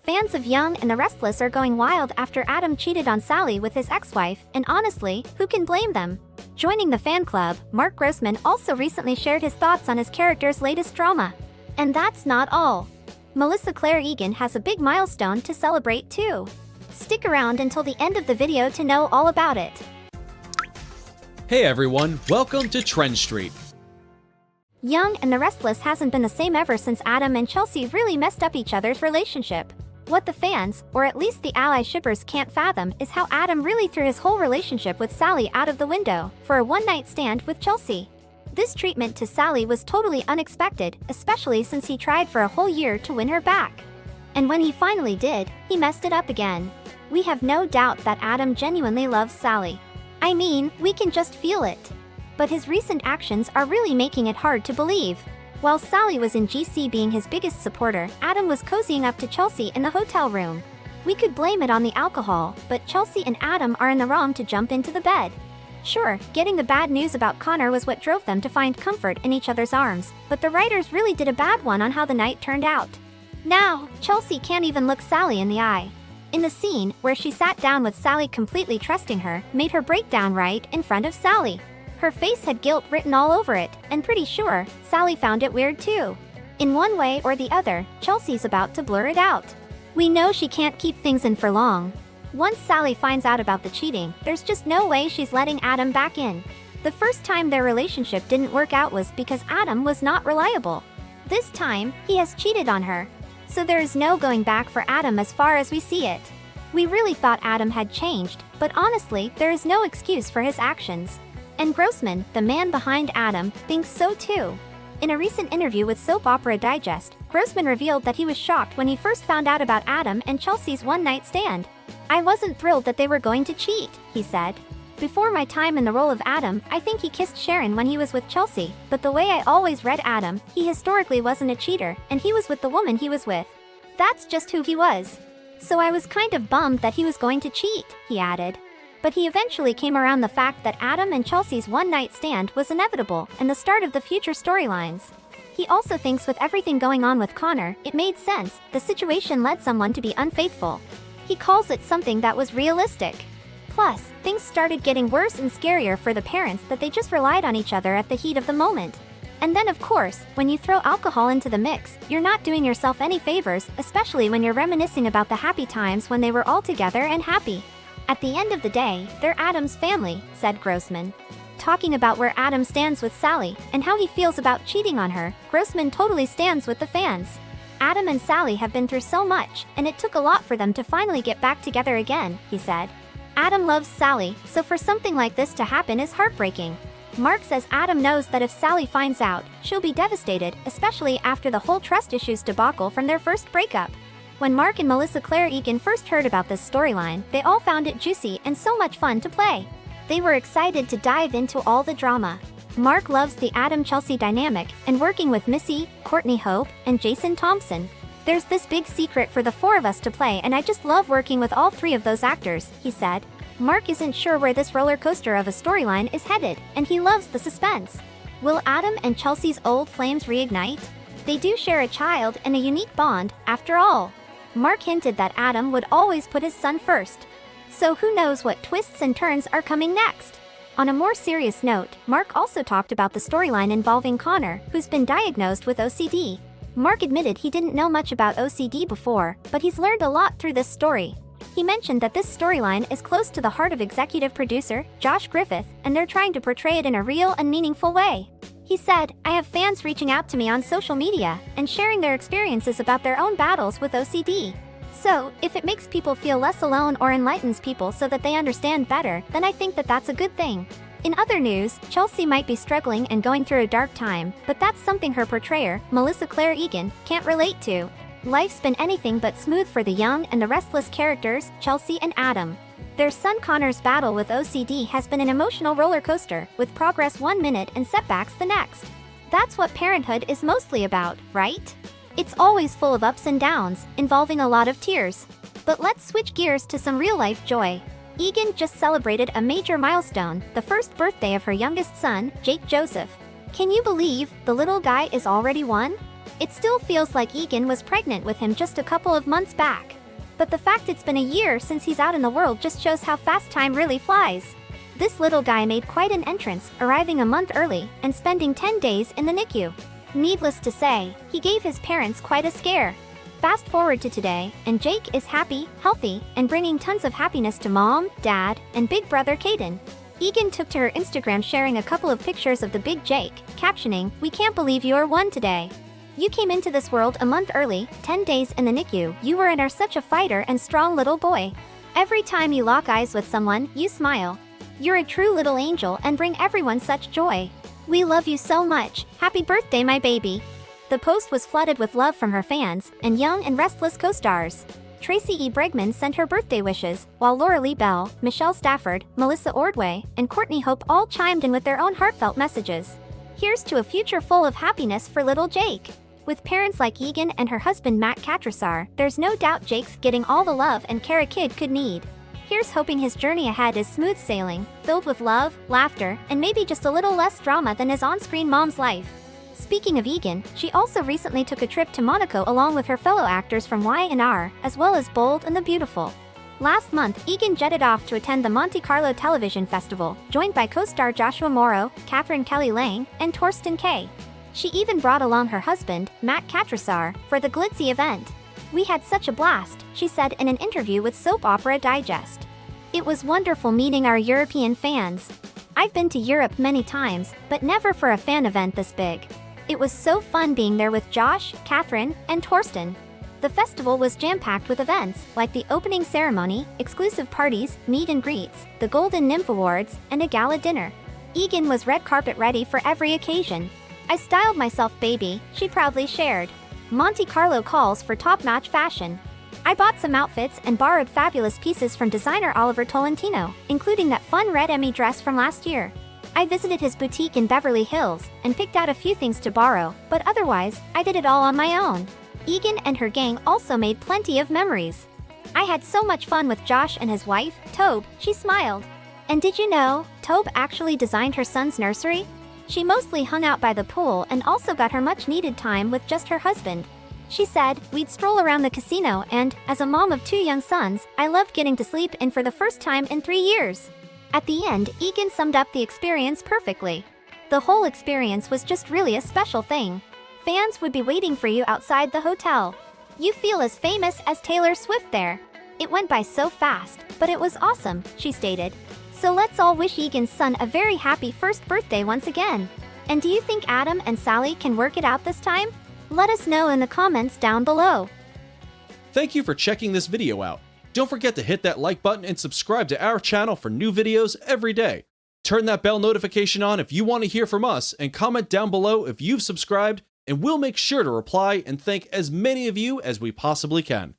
Fans of Young and the Restless are going wild after Adam cheated on Sally with his ex-wife, and honestly, who can blame them? Joining the fan club, Mark Grossman also recently shared his thoughts on his character's latest drama. And that's not all. Melissa Claire Egan has a big milestone to celebrate too. Stick around until the end of the video to know all about it. Hey everyone, welcome to TrendStreet. Young and the Restless hasn't been the same ever since Adam and Chelsea really messed up each other's relationship. What the fans, or at least the ally shippers, can't fathom is how Adam really threw his whole relationship with Sally out of the window for a one-night stand with Chelsea. This treatment to Sally was totally unexpected, especially since he tried for a whole year to win her back. And when he finally did, he messed it up again. We have no doubt that Adam genuinely loves Sally. I mean, we can just feel it. But his recent actions are really making it hard to believe. While Sally was in GC being his biggest supporter, Adam was cozying up to Chelsea in the hotel room. We could blame it on the alcohol, but Chelsea and Adam are in the wrong to jump into the bed. Sure, getting the bad news about Connor was what drove them to find comfort in each other's arms, but the writers really did a bad one on how the night turned out. Now, Chelsea can't even look Sally in the eye. In the scene, where she sat down with Sally completely trusting her, made her break down right in front of Sally. Her face had guilt written all over it, and pretty sure, Sally found it weird too. In one way or the other, Chelsea's about to blur it out. We know she can't keep things in for long. Once Sally finds out about the cheating, there's just no way she's letting Adam back in. The first time their relationship didn't work out was because Adam was not reliable. This time, he has cheated on her. So there is no going back for Adam as far as we see it. We really thought Adam had changed, but honestly, there is no excuse for his actions. And Grossman, the man behind Adam, thinks so too. In a recent interview with Soap Opera Digest, Grossman revealed that he was shocked when he first found out about Adam and Chelsea's one-night stand. "I wasn't thrilled that they were going to cheat," he said. "Before my time in the role of Adam, I think he kissed Sharon when he was with Chelsea, but the way I always read Adam, he historically wasn't a cheater, and he was with the woman he was with. That's just who he was. So I was kind of bummed that he was going to cheat," he added. But he eventually came around the fact that Adam and Chelsea's one-night stand was inevitable and the start of the future storylines. He also thinks with everything going on with Connor, it made sense. The situation led someone to be unfaithful. He calls it something that was realistic. Plus, things started getting worse and scarier for the parents that they just relied on each other at the heat of the moment. And then of course, when you throw alcohol into the mix, you're not doing yourself any favors, especially when you're reminiscing about the happy times when they were all together and happy. At the end of the day, they're Adam's family, said Grossman. Talking about where Adam stands with Sally and how he feels about cheating on her, Grossman totally stands with the fans. Adam and Sally have been through so much, and it took a lot for them to finally get back together again, he said. Adam loves Sally, so for something like this to happen is heartbreaking. Mark says Adam knows that if Sally finds out, she'll be devastated, especially after the whole trust issues debacle from their first breakup. When Mark and Melissa Claire Egan first heard about this storyline, they all found it juicy and so much fun to play. They were excited to dive into all the drama. Mark loves the Adam-Chelsea dynamic and working with Missy, Courtney Hope, and Jason Thompson. "There's this big secret for the four of us to play and I just love working with all three of those actors," he said. Mark isn't sure where this roller coaster of a storyline is headed, and he loves the suspense. Will Adam and Chelsea's old flames reignite? They do share a child and a unique bond, after all. Mark hinted that Adam would always put his son first. So who knows what twists and turns are coming next? On a more serious note, Mark also talked about the storyline involving Connor, who's been diagnosed with OCD. Mark admitted he didn't know much about OCD before, but he's learned a lot through this story. He mentioned that this storyline is close to the heart of executive producer Josh Griffith, and they're trying to portray it in a real and meaningful way. He said, "I have fans reaching out to me on social media and sharing their experiences about their own battles with OCD. So, if it makes people feel less alone or enlightens people so that they understand better, then I think that that's a good thing." In other news, Chelsea might be struggling and going through a dark time, but that's something her portrayer, Melissa Claire Egan, can't relate to. Life's been anything but smooth for the Young and the Restless characters, Chelsea and Adam. Their son Connor's battle with OCD has been an emotional roller coaster, with progress 1 minute and setbacks the next. That's what parenthood is mostly about, right? It's always full of ups and downs, involving a lot of tears. But let's switch gears to some real-life joy. Egan just celebrated a major milestone, the first birthday of her youngest son, Jake Joseph. Can you believe the little guy is already 1? It still feels like Egan was pregnant with him just a couple of months back. But the fact it's been a year since he's out in the world just shows how fast time really flies. This little guy made quite an entrance, arriving a month early and spending 10 days in the NICU. Needless to say, he gave his parents quite a scare. Fast forward to today, and Jake is happy, healthy, and bringing tons of happiness to mom, dad, and big brother Caden. Egan took to her Instagram sharing a couple of pictures of the big Jake, captioning, "We can't believe you're one today. You came into this world a month early, 10 days in the NICU. You were and are such a fighter and strong little boy. Every time you lock eyes with someone, you smile. You're a true little angel and bring everyone such joy. We love you so much. Happy birthday, my baby." The post was flooded with love from her fans and Young and Restless co-stars. Tracy E. Bregman sent her birthday wishes, while Laura Lee Bell, Michelle Stafford, Melissa Ordway, and Courtney Hope all chimed in with their own heartfelt messages. Here's to a future full of happiness for little Jake. With parents like Egan and her husband Matt Katrasar, there's no doubt Jake's getting all the love and care a kid could need. Here's hoping his journey ahead is smooth sailing, filled with love, laughter, and maybe just a little less drama than his on-screen mom's life. Speaking of Egan, she also recently took a trip to Monaco along with her fellow actors from Y&R, as well as Bold and the Beautiful. Last month, Egan jetted off to attend the Monte Carlo Television Festival, joined by co-star Joshua Morrow, Catherine Kelly Lang, and Torsten Kay. She even brought along her husband, Matt Katrasar, for the glitzy event. "We had such a blast," she said in an interview with Soap Opera Digest. "It was wonderful meeting our European fans. I've been to Europe many times, but never for a fan event this big. It was so fun being there with Josh, Catherine, and Torsten." The festival was jam-packed with events like the opening ceremony, exclusive parties, meet and greets, the Golden Nymph Awards, and a gala dinner. Egan was red carpet ready for every occasion. "I styled myself, baby," she proudly shared. Monte Carlo calls for top-notch fashion. "I bought some outfits and borrowed fabulous pieces from designer Oliver Tolentino, including that fun red Emmy dress from last year. I visited his boutique in Beverly Hills and picked out a few things to borrow, but otherwise, I did it all on my own." Egan and her gang also made plenty of memories. "I had so much fun with Josh and his wife, Tobe," she smiled. "And did you know, Tobe actually designed her son's nursery? She mostly hung out by the pool and also got her much-needed time with just her husband. She said, we'd stroll around the casino and, as a mom of 2 young sons, I loved getting to sleep in for the first time in 3 years." At the end, Egan summed up the experience perfectly. "The whole experience was just really a special thing. Fans would be waiting for you outside the hotel. You feel as famous as Taylor Swift there. It went by so fast, but it was awesome," she stated. So let's all wish Egan's son a very happy first birthday once again. And do you think Adam and Sally can work it out this time? Let us know in the comments down below. Thank you for checking this video out. Don't forget to hit that like button and subscribe to our channel for new videos every day. Turn that bell notification on if you want to hear from us, and comment down below if you've subscribed, and we'll make sure to reply and thank as many of you as we possibly can.